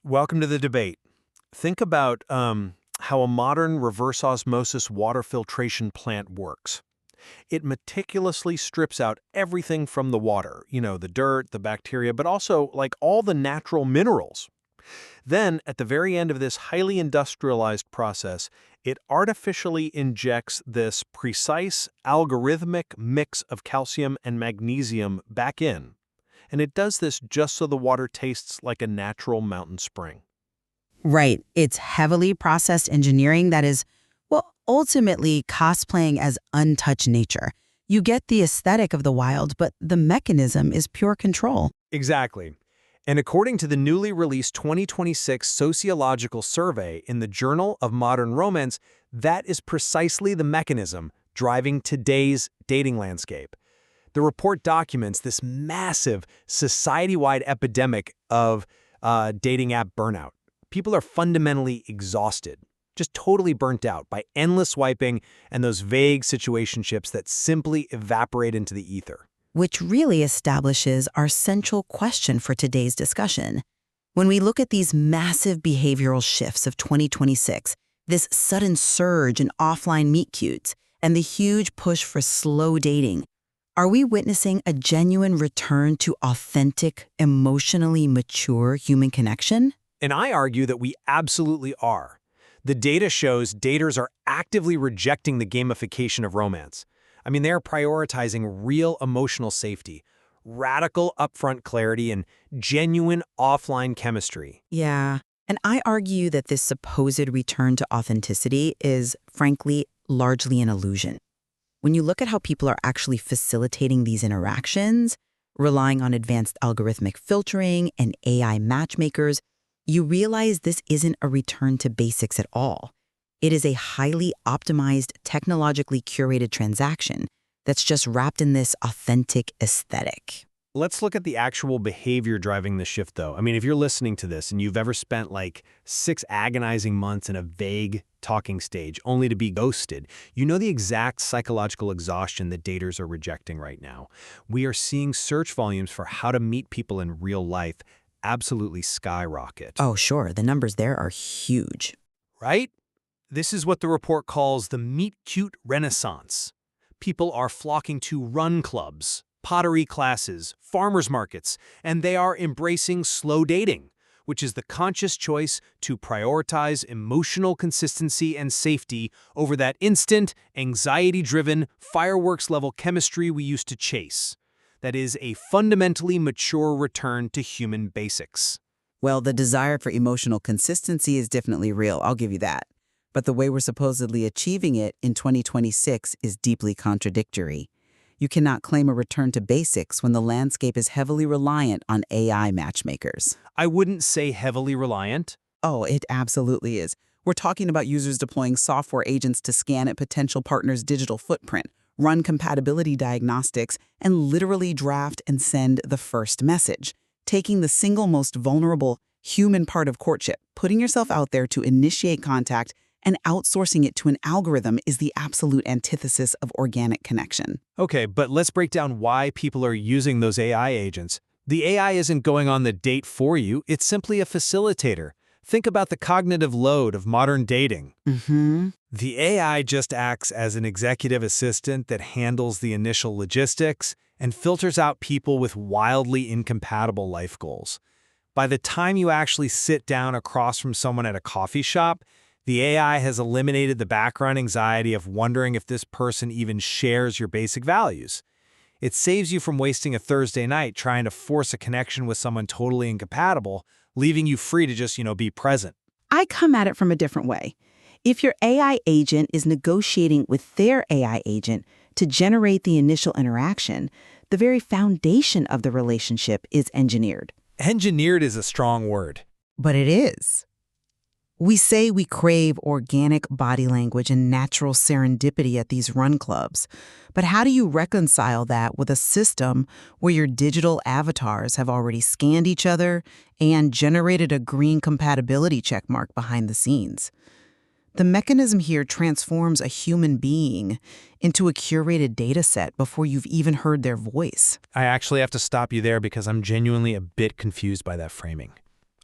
Welcome to the debate. Think about how a modern reverse osmosis water filtration plant works. It meticulously strips out everything from the water, the dirt, the bacteria, but also like all the natural minerals. Then, at the very end of this highly industrialized process, it artificially injects this precise algorithmic mix of calcium and magnesium back in. And it does this just so the water tastes like a natural mountain spring. Right. It's heavily processed engineering that is, well, ultimately cosplaying as untouched nature. You get the aesthetic of the wild, but the mechanism is pure control. Exactly. And according to the newly released 2026 Sociological Survey in the Journal of Modern Romance, that is precisely the mechanism driving today's dating landscape. The report documents this massive society-wide epidemic of dating app burnout. People are fundamentally exhausted, just totally burnt out by endless swiping and those vague situationships that simply evaporate into the ether. Which really establishes our central question for today's discussion. When we look at these massive behavioral shifts of 2026, this sudden surge in offline meet cutes, and the huge push for slow dating, are we witnessing a genuine return to authentic, emotionally mature human connection? And I argue that we absolutely are. The data shows daters are actively rejecting the gamification of romance. I mean, they're prioritizing real emotional safety, radical upfront clarity, and genuine offline chemistry. Yeah, and I argue that this supposed return to authenticity is, frankly, largely an illusion. When you look at how people are actually facilitating these interactions, relying on advanced algorithmic filtering and AI matchmakers, you realize this isn't a return to basics at all. It is a highly optimized, technologically curated transaction that's just wrapped in this authentic aesthetic. Let's look at the actual behavior driving the shift, though. I mean, if you're listening to this and you've ever spent like 6 agonizing months in a vague talking stage only to be ghosted, you know the exact psychological exhaustion that daters are rejecting right now. We are seeing search volumes for how to meet people in real life absolutely skyrocket. Oh, sure, the numbers there are huge. Right? This is what the report calls the meet cute renaissance. People are flocking to run clubs, pottery classes, farmers markets, and they are embracing slow dating, which is the conscious choice to prioritize emotional consistency and safety over that instant, anxiety-driven, fireworks-level chemistry we used to chase. That is a fundamentally mature return to human basics. Well, the desire for emotional consistency is definitely real, I'll give you that. But the way we're supposedly achieving it in 2026 is deeply contradictory. You cannot claim a return to basics when the landscape is heavily reliant on AI matchmakers. I wouldn't say heavily reliant. Oh, it absolutely is. We're talking about users deploying software agents to scan a potential partner's digital footprint, run compatibility diagnostics, and literally draft and send the first message, taking the single most vulnerable human part of courtship, putting yourself out there to initiate contact, and outsourcing it to an algorithm is the absolute antithesis of organic connection. Okay, but let's break down why people are using those AI agents. The AI isn't going on the date for you, it's simply a facilitator. Think about the cognitive load of modern dating. The AI just acts as an executive assistant that handles the initial logistics and filters out people with wildly incompatible life goals. By the time you actually sit down across from someone at a coffee shop, the AI has eliminated the background anxiety of wondering if this person even shares your basic values. It saves you from wasting a Thursday night trying to force a connection with someone totally incompatible, leaving you free to just, be present. I come at it from a different way. If your AI agent is negotiating with their AI agent to generate the initial interaction, the very foundation of the relationship is engineered. Engineered is a strong word. But it is. We say we crave organic body language and natural serendipity at these run clubs. But how do you reconcile that with a system where your digital avatars have already scanned each other and generated a green compatibility checkmark behind the scenes? The mechanism here transforms a human being into a curated data set before you've even heard their voice. I actually have to stop you there because I'm genuinely a bit confused by that framing.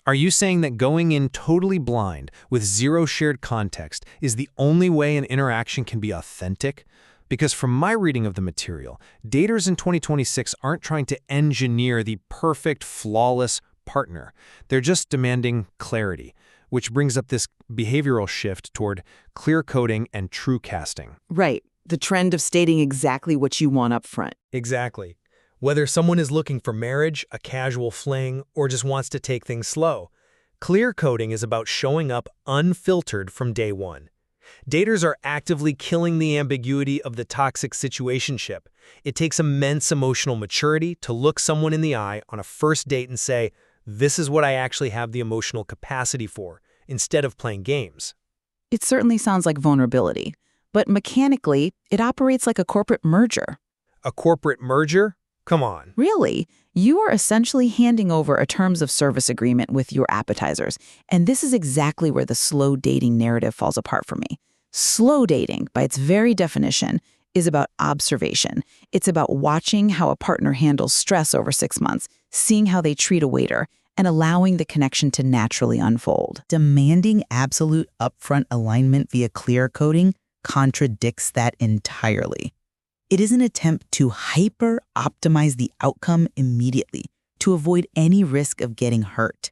Are you saying that going in totally blind, with zero shared context, is the only way an interaction can be authentic? Because from my reading of the material, daters in 2026 aren't trying to engineer the perfect, flawless partner. They're just demanding clarity, which brings up this behavioral shift toward clear coding and true casting. Right. The trend of stating exactly what you want up front. Exactly. Whether someone is looking for marriage, a casual fling, or just wants to take things slow, clear coding is about showing up unfiltered from day one. Daters are actively killing the ambiguity of the toxic situationship. It takes immense emotional maturity to look someone in the eye on a first date and say, this is what I actually have the emotional capacity for, instead of playing games. It certainly sounds like vulnerability, but mechanically, it operates like a corporate merger. A corporate merger? Come on. Really, you are essentially handing over a terms of service agreement with your appetizers, and this is exactly where the slow dating narrative falls apart for me. Slow dating, by its very definition, is about observation. It's about watching how a partner handles stress over 6 months, seeing how they treat a waiter, and allowing the connection to naturally unfold. Demanding absolute upfront alignment via clear coding contradicts that entirely. It is an attempt to hyper-optimize the outcome immediately to avoid any risk of getting hurt.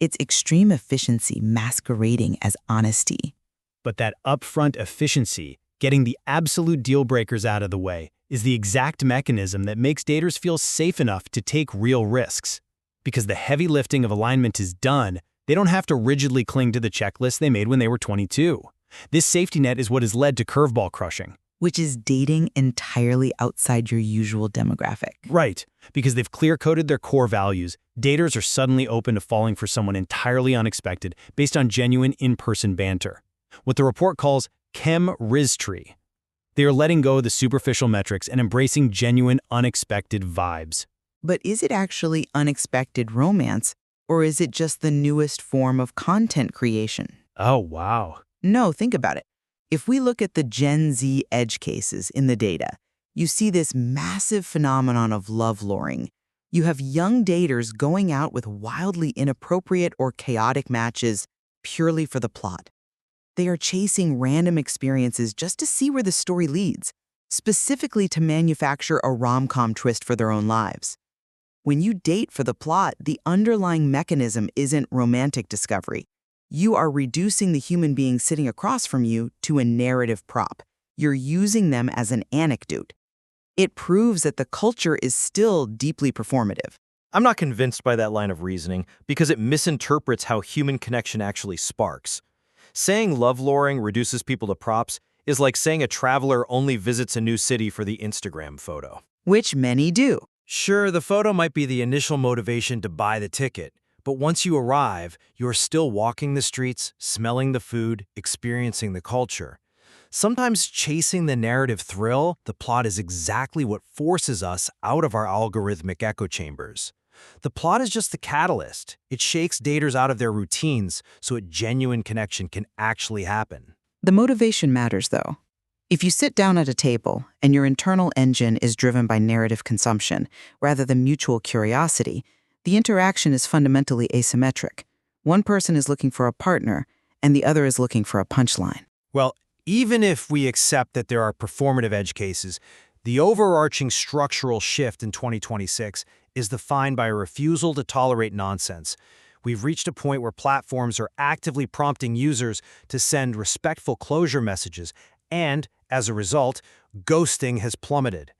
It's extreme efficiency masquerading as honesty. But that upfront efficiency, getting the absolute deal breakers out of the way, is the exact mechanism that makes daters feel safe enough to take real risks. Because the heavy lifting of alignment is done, they don't have to rigidly cling to the checklist they made when they were 22. This safety net is what has led to curveball crushing. Which is dating entirely outside your usual demographic. Right, because they've clear-coded their core values, daters are suddenly open to falling for someone entirely unexpected based on genuine in-person banter. What the report calls chem-riztree. They are letting go of the superficial metrics and embracing genuine, unexpected vibes. But is it actually unexpected romance, or is it just the newest form of content creation? Oh, wow. No, think about it. If we look at the Gen Z edge cases in the data, you see this massive phenomenon of love luring. You have young daters going out with wildly inappropriate or chaotic matches purely for the plot. They are chasing random experiences just to see where the story leads, specifically to manufacture a rom-com twist for their own lives. When you date for the plot, the underlying mechanism isn't romantic discovery. You are reducing the human being sitting across from you to a narrative prop. You're using them as an anecdote. It proves that the culture is still deeply performative. I'm not convinced by that line of reasoning because it misinterprets how human connection actually sparks. Saying love luring reduces people to props is like saying a traveler only visits a new city for the Instagram photo. Which many do. Sure, the photo might be the initial motivation to buy the ticket, but once you arrive, you're still walking the streets, smelling the food, experiencing the culture. Sometimes chasing the narrative thrill, the plot is exactly what forces us out of our algorithmic echo chambers. The plot is just the catalyst. It shakes daters out of their routines so a genuine connection can actually happen. The motivation matters, though. If you sit down at a table and your internal engine is driven by narrative consumption rather than mutual curiosity, the interaction is fundamentally asymmetric. One person is looking for a partner, and the other is looking for a punchline. Well, even if we accept that there are performative edge cases, the overarching structural shift in 2026 is defined by a refusal to tolerate nonsense. We've reached a point where platforms are actively prompting users to send respectful closure messages, and, as a result, ghosting has plummeted.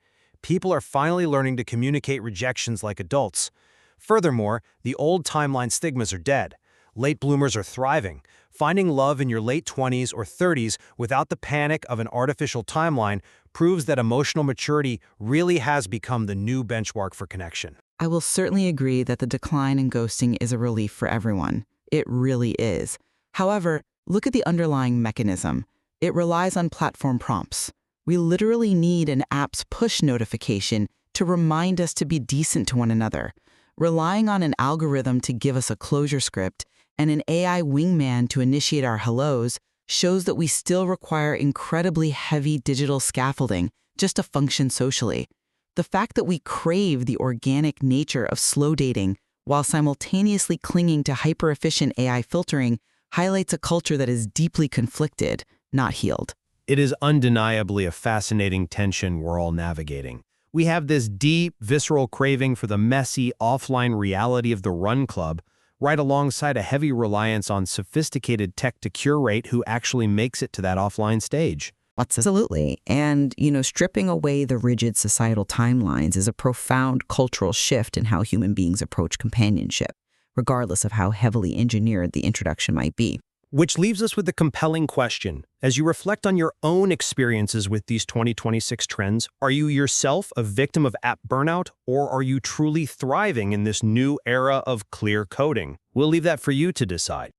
People are finally learning to communicate rejections like adults. Furthermore, the old timeline stigmas are dead. Late bloomers are thriving. Finding love in your late 20s or 30s without the panic of an artificial timeline proves that emotional maturity really has become the new benchmark for connection. I will certainly agree that the decline in ghosting is a relief for everyone. It really is. However, look at the underlying mechanism. It relies on platform prompts. We literally need an app's push notification to remind us to be decent to one another. Relying on an algorithm to give us a closure script and an AI wingman to initiate our hellos shows that we still require incredibly heavy digital scaffolding just to function socially. The fact that we crave the organic nature of slow dating while simultaneously clinging to hyper-efficient AI filtering highlights a culture that is deeply conflicted, not healed. It is undeniably a fascinating tension we're all navigating. We have this deep, visceral craving for the messy, offline reality of the run club, right alongside a heavy reliance on sophisticated tech to curate who actually makes it to that offline stage. Absolutely. And, stripping away the rigid societal timelines is a profound cultural shift in how human beings approach companionship, regardless of how heavily engineered the introduction might be. Which leaves us with the compelling question. As you reflect on your own experiences with these 2026 trends, are you yourself a victim of app burnout, or are you truly thriving in this new era of clear coding? We'll leave that for you to decide.